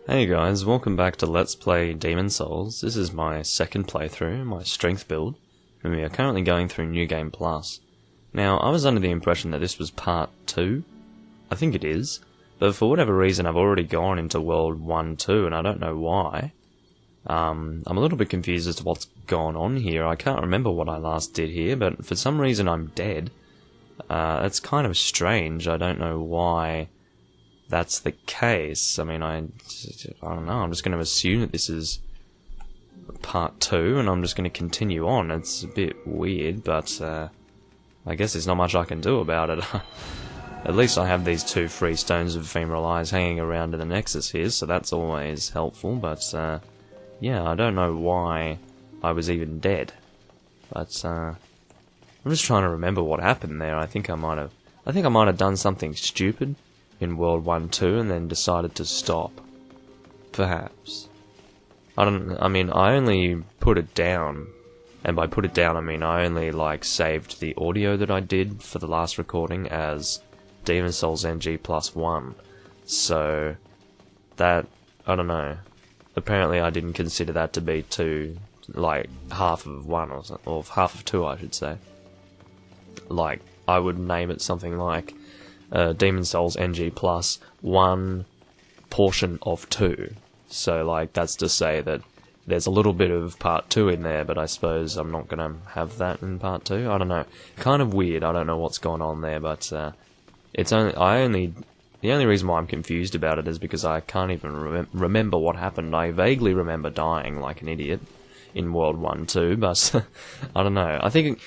Hey guys, welcome back to Let's Play Demon Souls. This is my second playthrough, my strength build, and we are currently going through New Game Plus. Now, I was under the impression that this was part 2. I think it is, but for whatever reason I've already gone into World 1-2 and I don't know why. I'm a little bit confused as to what's gone on here. I can't remember what I last did here, but for some reason I'm dead. That's kind of strange. I don't know why that's the case. I mean, I don't know, I'm just going to assume that this is part 2 and I'm just going to continue on. It's a bit weird, but I guess there's not much I can do about it. At least I have these 2 free stones of ephemeral eyes hanging around in the Nexus here, so that's always helpful, but yeah, I don't know why I was even dead. But I'm just trying to remember what happened there. I think I might have done something stupid in World 1-2 and then decided to stop. Perhaps. I mean, I only put it down, and by put it down I mean I only saved the audio that I did for the last recording as Demon Souls NG +1. So that, I don't know. Apparently I didn't consider that to be too, half of 1 or half of 2, I should say. I would name it something like Demon Souls NG plus 1 portion of 2. So, that's to say that there's a little bit of part 2 in there, but I suppose I'm not gonna have that in part 2. I don't know. Kind of weird. I don't know what's going on there, but the only reason why I'm confused about it is because I can't even remember what happened. I vaguely remember dying like an idiot in World 1-2, but I don't know. I think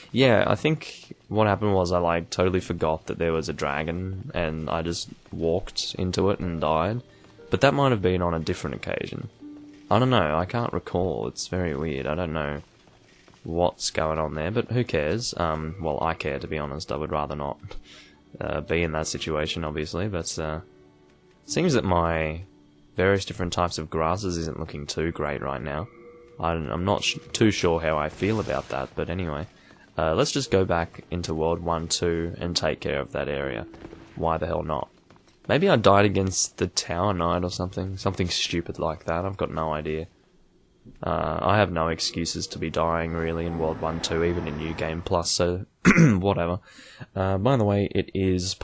what happened was I totally forgot that there was a dragon and I just walked into it and died. But that might have been on a different occasion. I don't know, I can't recall. It's very weird. I don't know what's going on there, but who cares? Well, I care, to be honest. I would rather not be in that situation, obviously, but it seems that my various different types of grasses isn't looking too great right now. I'm not too sure how I feel about that, but anyway. Let's just go back into World 1-2 and take care of that area. Why the hell not? Maybe I died against the Tower Knight or something. Something stupid like that. I've got no idea. I have no excuses to be dying, really, in World 1-2, even in New Game Plus, so whatever. By the way, it is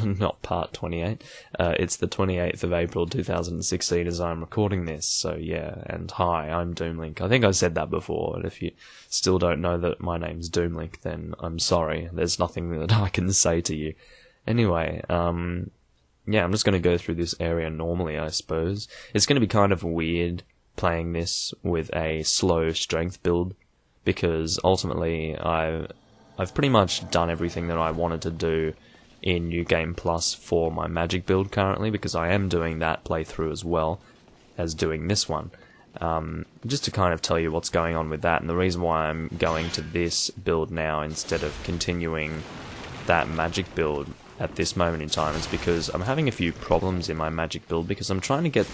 not part 28, it's the 28th of April 2016 as I'm recording this, so yeah, and hi, I'm Doomlink. I think I said that before, and if you still don't know that my name's Doomlink, then I'm sorry, there's nothing that I can say to you. Anyway, yeah, I'm just going to go through this area normally, I suppose. It's going to be kind of weird playing this with a slow strength build, because ultimately I've pretty much done everything that I wanted to do in New Game Plus for my magic build currently, because I am doing that playthrough as well as doing this one. Just to kind of tell you what's going on with that, and the reason why I'm going to this build now instead of continuing that magic build at this moment in time is because I'm having a few problems in my magic build, because I'm trying to get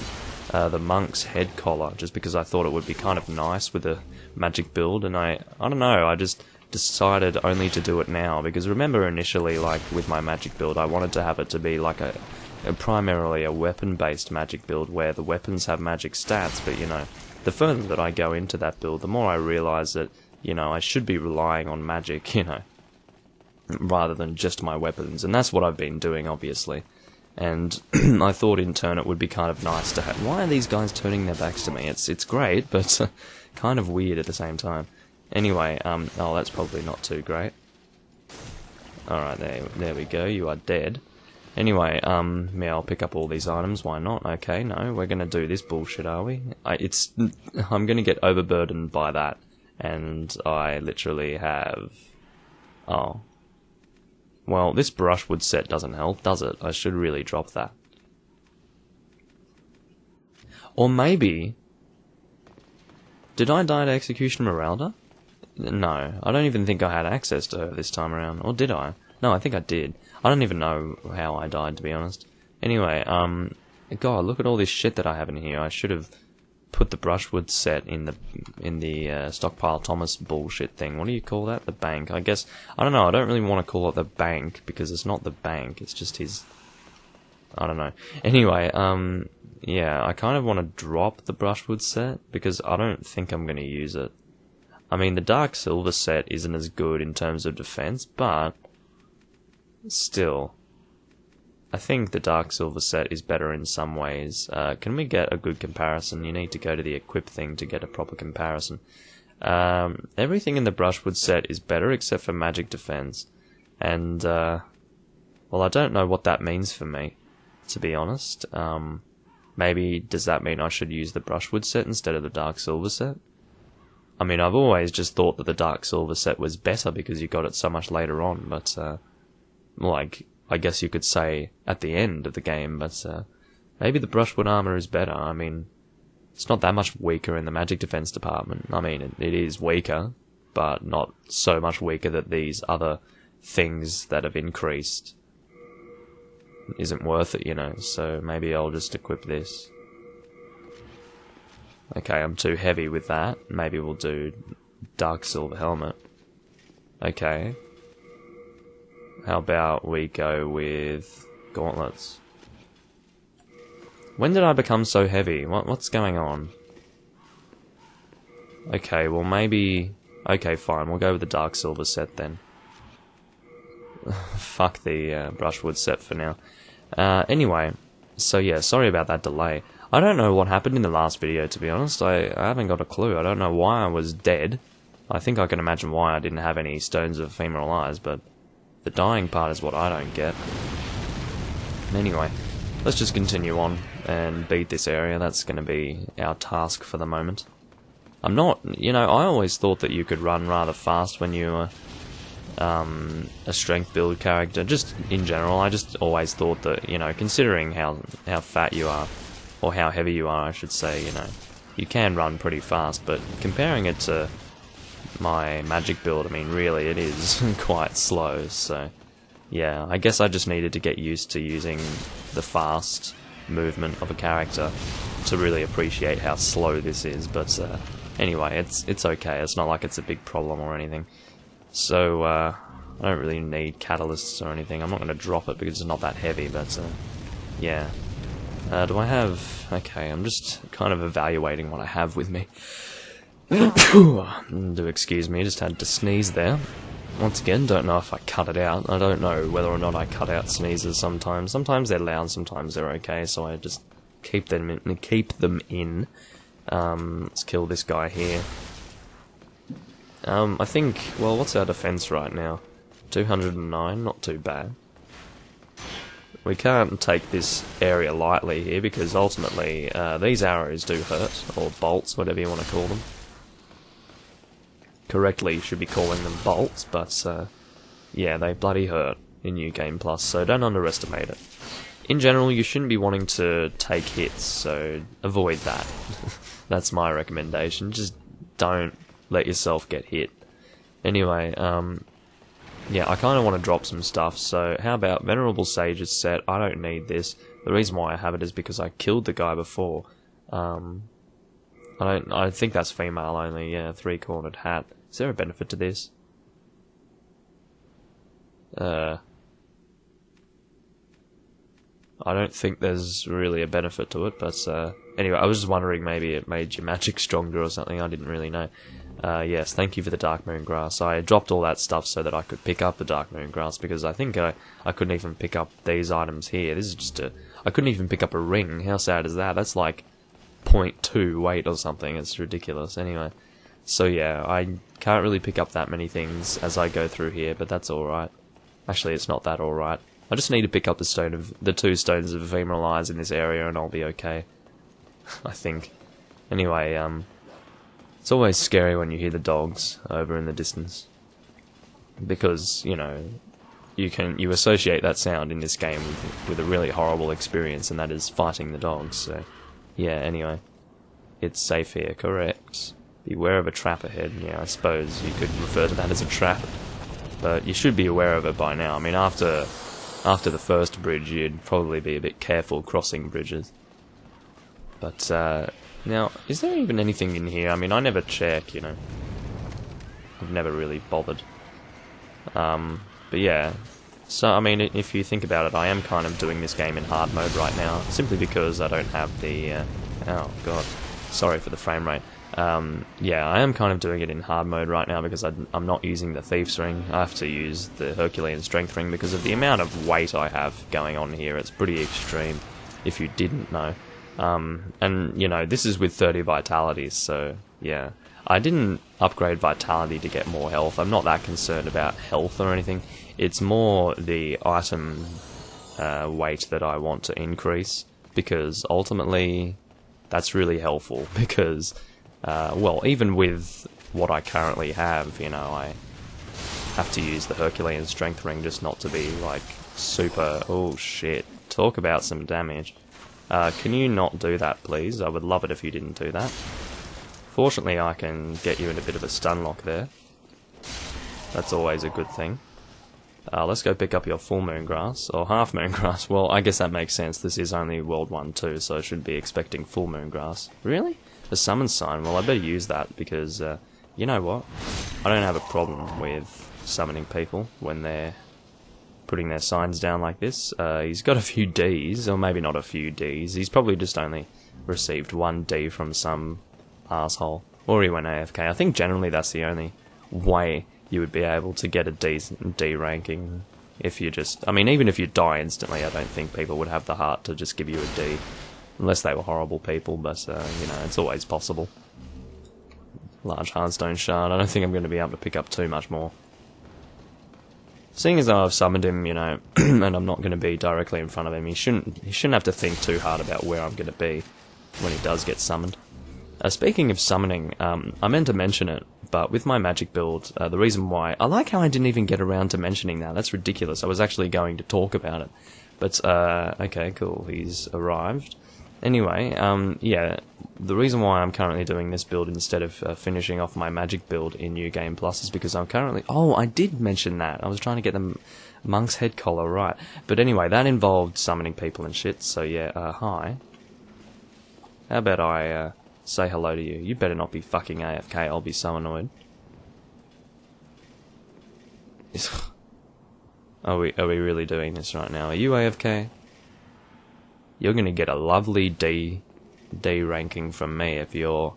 the monk's head collar, just because I thought it would be kind of nice with a magic build, and I don't know, I just decided only to do it now, because remember initially, with my magic build, I wanted to have it to be primarily a weapon-based magic build, where the weapons have magic stats, but the further that I go into that build, the more I realise that, I should be relying on magic, rather than just my weapons, and that's what I've been doing, obviously. And I thought in turn it would be kind of nice to have... Why are these guys turning their backs to me? It's great, but kind of weird at the same time. Anyway, oh, that's probably not too great. Alright, there we go, you are dead. Anyway, yeah, I'll pick up all these items, why not? Okay, no, we're gonna do this bullshit, are we? I'm gonna get overburdened by that, and I literally have... Oh. Well, this brushwood set doesn't help, does it? I should really drop that. Or maybe... Did I die to Execution Meralda? No, I don't even think I had access to her this time around. Or did I? No, I think I did. I don't even know how I died, to be honest. Anyway, God, look at all this shit that I have in here. I should have put the brushwood set in the Stockpile Thomas bullshit thing. What do you call that? The bank. I guess, I don't know, I don't really want to call it the bank, because it's not the bank, it's just his... I don't know. Anyway, yeah, I kind of want to drop the brushwood set, because I don't think I'm going to use it. I mean, the dark silver set isn't as good in terms of defense, but still, I think the dark silver set is better in some ways. Can we get a good comparison? You need to go to the equip thing to get a proper comparison. Everything in the brushwood set is better except for magic defense. And, well, I don't know what that means for me, to be honest. Maybe does that mean I should use the brushwood set instead of the dark silver set? I mean, I've always just thought that the dark silver set was better because you got it so much later on, but, like, I guess you could say at the end of the game, but maybe the brushwood armor is better. I mean, it's not that much weaker in the magic defense department. I mean, it is weaker, but not so much weaker that these other things that have increased isn't worth it, you know, so maybe I'll just equip this. Okay, I'm too heavy with that. Maybe we'll do dark silver helmet. Okay. How about we go with gauntlets? When did I become so heavy? What's going on? Okay, well maybe... Okay, fine, we'll go with the dark silver set then. Fuck the brushwood set for now. Anyway, so yeah, sorry about that delay. I don't know what happened in the last video, to be honest. I haven't got a clue. I don't know why I was dead. I think I can imagine why I didn't have any stones of ephemeral eyes, but the dying part is what I don't get. Anyway, let's just continue on and beat this area. That's going to be our task for the moment. I'm not, you know, I always thought that you could run rather fast when you were a strength build character. Just in general, I just always thought that, you know, considering how fat you are, or how heavy you are, I should say, you know, you can run pretty fast, but comparing it to my magic build, I mean, really, it is quite slow, so, yeah, I guess I just needed to get used to using the fast movement of a character to really appreciate how slow this is, but, anyway, it's okay, it's not like it's a big problem or anything. So, I don't really need catalysts or anything. I'm not going to drop it because it's not that heavy, but, yeah. Do I have... Okay, I'm just kind of evaluating what I have with me. Do excuse me, just had to sneeze there. Once again, don't know if I cut it out. I don't know whether or not I cut out sneezes sometimes. Sometimes they're loud, sometimes they're okay, so I just keep them in. Let's kill this guy here. I think, well, what's our defense right now? 209, not too bad. We can't take this area lightly here, because ultimately, these arrows do hurt, or bolts, whatever you want to call them. Correctly, you should be calling them bolts, but, yeah, they bloody hurt in New Game Plus, so don't underestimate it. In general, you shouldn't be wanting to take hits, so avoid that. That's my recommendation, just don't let yourself get hit. Anyway, yeah, I kind of want to drop some stuff, so how about Venerable Sage's set? I don't need this. The reason why I have it is because I killed the guy before. I think that's female only, yeah, 3-cornered hat. Is there a benefit to this? I don't think there's really a benefit to it, but anyway, I was just wondering maybe it made your magic stronger or something, I didn't really know. Yes, thank you for the Dark Moon Grass. I dropped all that stuff so that I could pick up the Dark Moon Grass, because I think I couldn't even pick up these items here. This is just I couldn't even pick up a ring. How sad is that? That's like 0.2 weight or something. It's ridiculous. Anyway, so yeah, I can't really pick up that many things as I go through here, but that's alright. Actually, it's not that alright. I just need to pick up the 2 stones of ephemeral eyes in this area and I'll be okay. I think. Anyway, it's always scary when you hear the dogs over in the distance. Because, you know, you associate that sound in this game with a really horrible experience, and that is fighting the dogs, so... Yeah, anyway. It's safe here, correct. Beware of a trap ahead. Yeah, I suppose you could refer to that as a trap. But you should be aware of it by now. I mean, after the first bridge, you'd probably be a bit careful crossing bridges. But, now, is there even anything in here? I mean, I never check, you know. I've never really bothered. But yeah, So, I mean, if you think about it, I am kind of doing this game in hard mode right now, simply because I don't have the, oh god, sorry for the frame rate. Yeah, I am kind of doing it in hard mode right now because I'm not using the Thief's Ring. I have to use the Herculean Strength Ring because of the amount of weight I have going on here. It's pretty extreme, if you didn't know. And, you know, this is with 30 vitalities, so, yeah. I didn't upgrade vitality to get more health. I'm not that concerned about health or anything. It's more the item weight that I want to increase, because ultimately that's really helpful, because, well, even with what I currently have, you know, I have to use the Herculean Strength Ring just not to be, like, super... Oh, shit. Talk about some damage. Can you not do that, please? I would love it if you didn't do that. Fortunately, I can get you in a bit of a stun lock there. That's always a good thing. Let's go pick up your full moon grass, or half moon grass. Well, I guess that makes sense. This is only World 1 too, so I should be expecting full moon grass. Really? A summon sign? Well, I better use that, because, you know what? I don't have a problem with summoning people when they're putting their signs down like this. He's got a few Ds, or maybe not a few Ds. He's probably just only received 1 D from some asshole. Or he went AFK. I think generally that's the only way you would be able to get a D ranking. If you just... I mean, even if you die instantly, I don't think people would have the heart to just give you a D. Unless they were horrible people, but, you know, it's always possible. Large Hardstone Shard. I don't think I'm going to be able to pick up too much more. Seeing as though I've summoned him, you know, and I'm not going to be directly in front of him, he shouldn't have to think too hard about where I'm going to be when he does get summoned. Speaking of summoning, I meant to mention it, but with my magic build, the reason why... I like how I didn't even get around to mentioning that. That's ridiculous. I was actually going to talk about it. But, okay, cool. He's arrived. Anyway, yeah, the reason why I'm currently doing this build instead of finishing off my magic build in New Game Plus is because I'm currently... Oh, I did mention that. I was trying to get the monk's head collar right. But anyway, that involved summoning people and shit, so yeah, hi. How about I, say hello to you? You better not be fucking AFK, I'll be so annoyed. Are we really doing this right now? Are you AFK? You're gonna get a lovely D ranking from me if you're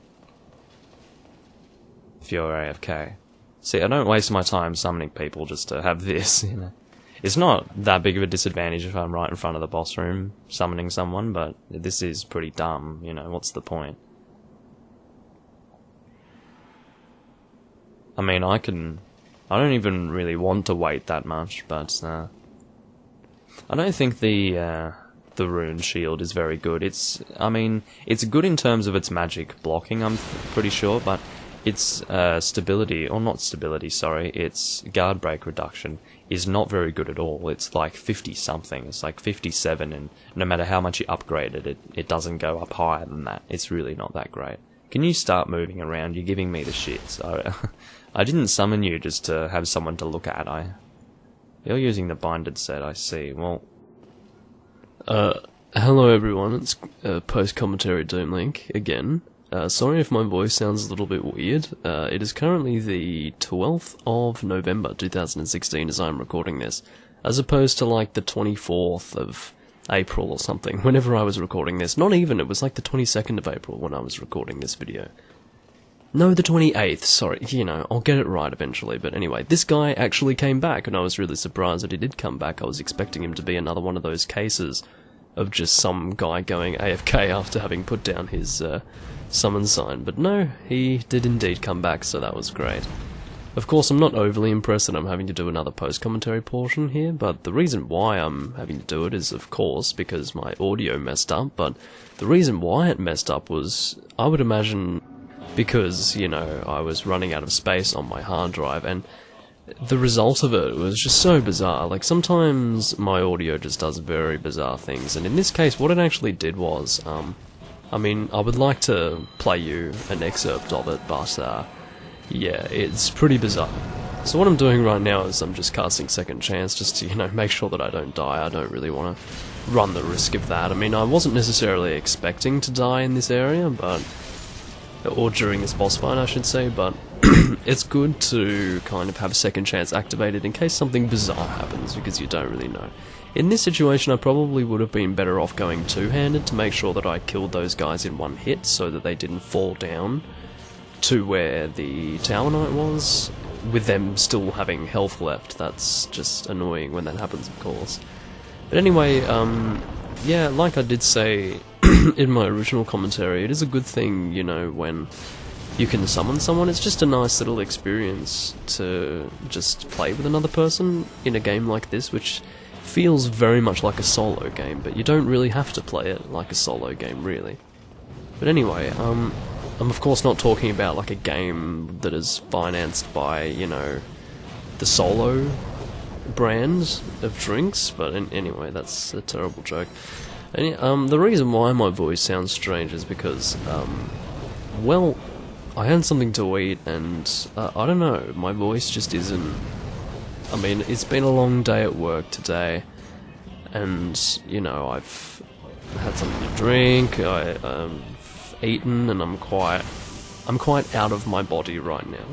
AFK. See, I don't waste my time summoning people just to have this, you know. It's not that big of a disadvantage if I'm right in front of the boss room summoning someone, but this is pretty dumb, you know, what's the point? I mean, I don't even really want to wait that much, but, I don't think the rune shield is very good. I mean, it's good in terms of its magic blocking, I'm pretty sure, but its stability, or not stability, sorry, its guard break reduction is not very good at all. It's like 50-something, it's like 57, and no matter how much you upgrade it, it doesn't go up higher than that. It's really not that great. Can you start moving around? You're giving me the shits. I didn't summon you just to have someone to look at. You're using the binded set, I see. Well... hello everyone, it's post-commentary Doomlink again. Sorry if my voice sounds a little bit weird. It is currently the 12th of November 2016 as I'm recording this, as opposed to like the 24th of April or something, whenever I was recording this. Not even, it was like the 22nd of April when I was recording this video. No, the 28th, sorry, you know, I'll get it right eventually, but anyway, this guy actually came back, and I was really surprised that he did come back. I was expecting him to be another one of those cases of just some guy going AFK after having put down his summon sign, but no, he did indeed come back, so that was great. Of course, I'm not overly impressed that I'm having to do another post-commentary portion here, but the reason why I'm having to do it is, of course, because my audio messed up, but the reason why it messed up was, I would imagine, because, you know, I was running out of space on my hard drive, and the result of it was just so bizarre. Like, sometimes my audio just does very bizarre things, and in this case, what it actually did was, I mean, I would like to play you an excerpt of it, but, yeah, it's pretty bizarre. So what I'm doing right now is I'm just casting Second Chance just to, you know, make sure that I don't die. I don't really want to run the risk of that. I mean, I wasn't necessarily expecting to die in this area, but... or during this boss fight, I should say, but it's good to kind of have a second chance activated in case something bizarre happens, because you don't really know. In this situation, I probably would have been better off going two-handed to make sure that I killed those guys in one hit so that they didn't fall down to where the Tower Knight was, with them still having health left. That's just annoying when that happens, of course. But anyway, yeah, like I did say in my original commentary, it is a good thing, you know, when you can summon someone. It's just a nice little experience to just play with another person in a game like this, which feels very much like a solo game, but you don't really have to play it like a solo game, really. But anyway, I'm of course not talking about like a game that is financed by, you know, the Solo brand of drinks, but anyway, that's a terrible joke. And, the reason why my voice sounds strange is because, well, I had something to eat, and I don't know, my voice just isn't... I mean, it's been a long day at work today, and, you know, I've had something to drink, I've eaten, and I'm quite out of my body right now.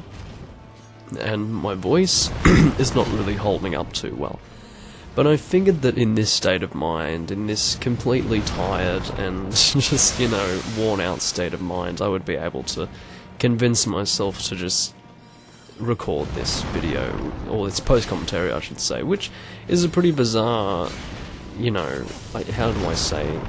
And my voice is not really holding up too well. But I figured that in this state of mind, in this completely tired and just, you know, worn out state of mind, I would be able to convince myself to just record this video, or this post-commentary I should say, which is a pretty bizarre, you know, like, how do I say,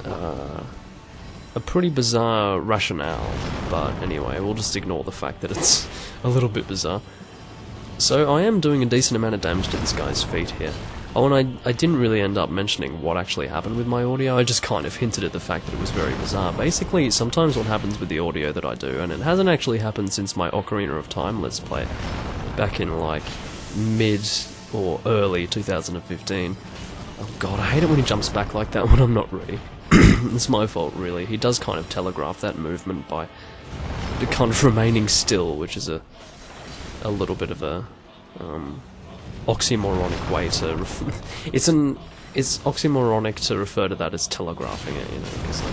a pretty bizarre rationale, but anyway, we'll just ignore the fact that it's a little bit bizarre. So I am doing a decent amount of damage to this guy's feet here. Oh, and I didn't really end up mentioning what actually happened with my audio, I just kind of hinted at the fact that it was very bizarre. Basically, sometimes what happens with the audio that I do, and it hasn't actually happened since my Ocarina of Time Let's Play, back in like mid or early 2015. Oh god, I hate it when he jumps back like that when I'm not ready. It's my fault, really. He does kind of telegraph that movement by kind of remaining still, which is a little bit of a oxymoronic way to it's oxymoronic to refer to that as telegraphing it, you know, because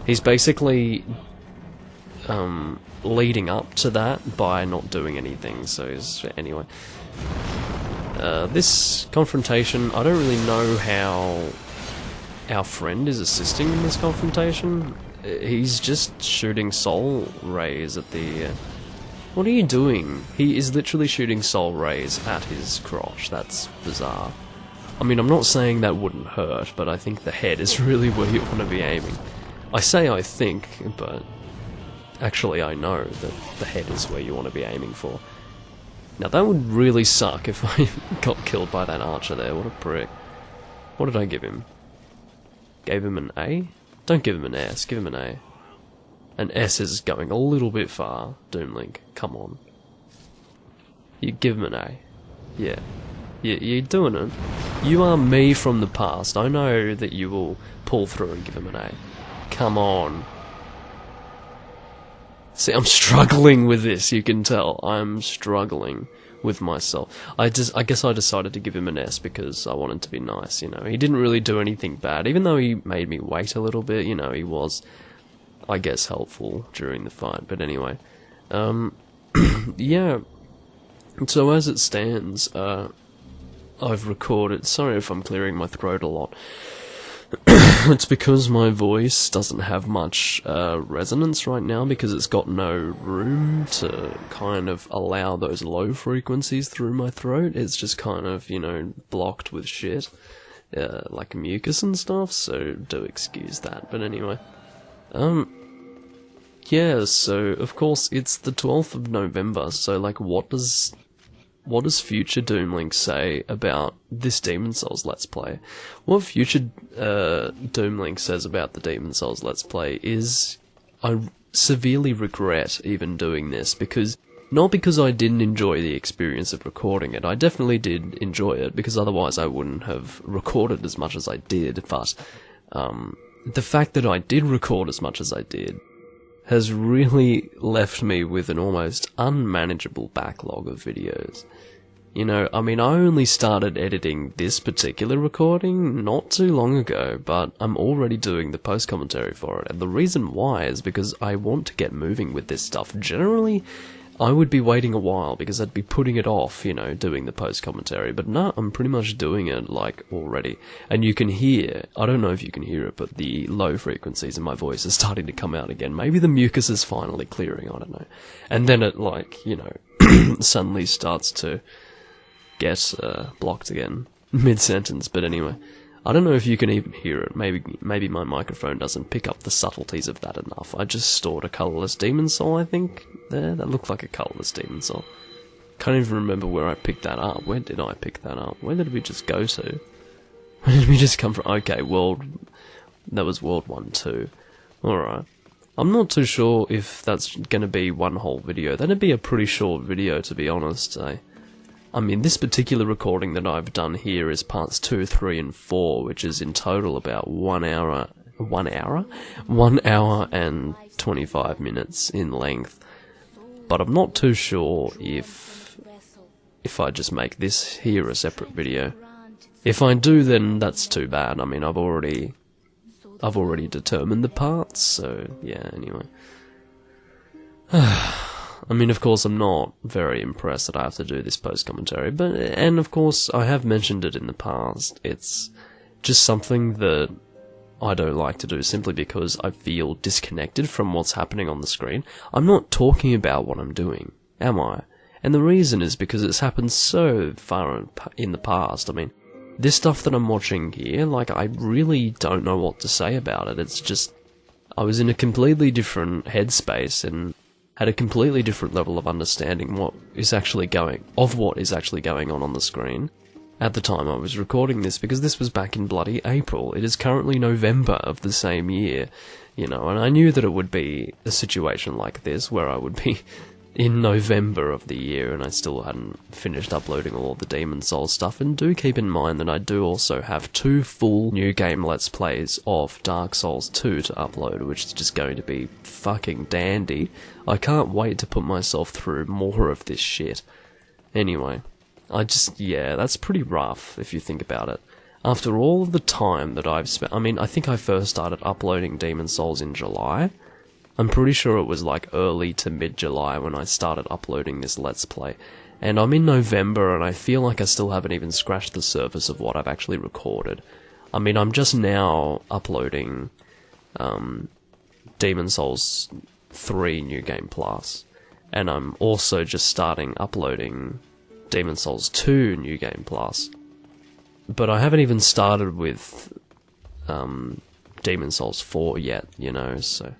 he's basically leading up to that by not doing anything. So anyway, this confrontation, I don't really know how our friend is assisting in this confrontation. He's just shooting soul rays at the... What are you doing? He is literally shooting soul rays at his crotch. That's bizarre. I mean, I'm not saying that wouldn't hurt, but I think the head is really where you want to be aiming. I say I think, but actually I know that the head is where you want to be aiming for. Now that would really suck if I got killed by that archer there. What a prick. What did I give him? Gave him an A? Don't give him an S, give him an A. An S is going a little bit far, Doomlink. Come on. You give him an A. Yeah. You're doing it. You are me from the past. I know that you will pull through and give him an A. Come on. See, I'm struggling with this, you can tell. I'm struggling with myself. I guess I decided to give him an S because I wanted to be nice, you know. He didn't really do anything bad, even though he made me wait a little bit, you know, he was, I guess, helpful during the fight. But anyway, yeah. So as it stands, I've recorded, sorry if I'm clearing my throat a lot. It's because my voice doesn't have much resonance right now, because it's got no room to kind of allow those low frequencies through my throat. It's just kind of, you know, blocked with shit, like mucus and stuff, so do excuse that. But anyway, yeah, so of course it's the 12th of November, so like what does future Doomlink say about this Demon's Souls Let's Play? What future Doomlink says about the Demon's Souls Let's Play is, I severely regret even doing this, because, not because I didn't enjoy the experience of recording it, I definitely did enjoy it, because otherwise I wouldn't have recorded as much as I did, but the fact that I did record as much as I did has really left me with an almost unmanageable backlog of videos. You know, I mean, I only started editing this particular recording not too long ago, but I'm already doing the post-commentary for it, and the reason why is because I want to get moving with this stuff. Generally, I would be waiting a while because I'd be putting it off, you know, doing the post-commentary. But no, I'm pretty much doing it, like, already. And you can hear, I don't know if you can hear it, but the low frequencies in my voice are starting to come out again. Maybe the mucus is finally clearing, I don't know. And then it, like, you know, suddenly starts to get blocked again mid-sentence. But anyway, I don't know if you can even hear it. Maybe my microphone doesn't pick up the subtleties of that enough. I just stored a colourless demon soul, I think, there. That looked like a colourless demon soul. Can't even remember where I picked that up. Where did I pick that up? Where did we just go to? Where did we just come from? Okay, that was World 1 2. Alright. I'm not too sure if that's gonna be one whole video. That'd be a pretty short video, to be honest. I mean, this particular recording that I've done here is parts 2, 3, and 4, which is in total about 1 hour... 1 hour? 1 hour and 25 minutes in length. But I'm not too sure if I just make this here a separate video. If I do, then that's too bad. I mean, I've already determined the parts, so yeah, anyway. I mean, of course, I'm not very impressed that I have to do this post-commentary, and of course, I have mentioned it in the past. It's just something that I don't like to do simply because I feel disconnected from what's happening on the screen. I'm not talking about what I'm doing, am I? And the reason is because it's happened so far in the past. I mean, this stuff that I'm watching here, like, I really don't know what to say about it. It's just, I was in a completely different headspace and had a completely different level of understanding what is actually going on the screen at the time I was recording this, because this was back in bloody April. It is currently November of the same year, you know, and I knew that it would be a situation like this where I would be in November of the year and I still hadn't finished uploading all of the Demon Souls stuff. And do keep in mind that I do also have 2 full new game Let's Plays of Dark Souls 2 to upload, which is just going to be fucking dandy. I can't wait to put myself through more of this shit. Anyway, yeah, that's pretty rough if you think about it. After all of the time that I've spent, I mean, I think I first started uploading Demon Souls in July. I'm pretty sure it was like early to mid-July when I started uploading this Let's Play. And I'm in November and I feel like I still haven't even scratched the surface of what I've actually recorded. I mean, I'm just now uploading Demon Souls 3 New Game Plus. And I'm also just starting uploading Demon Souls 2 New Game Plus. But I haven't even started with Demon Souls 4 yet, you know, so...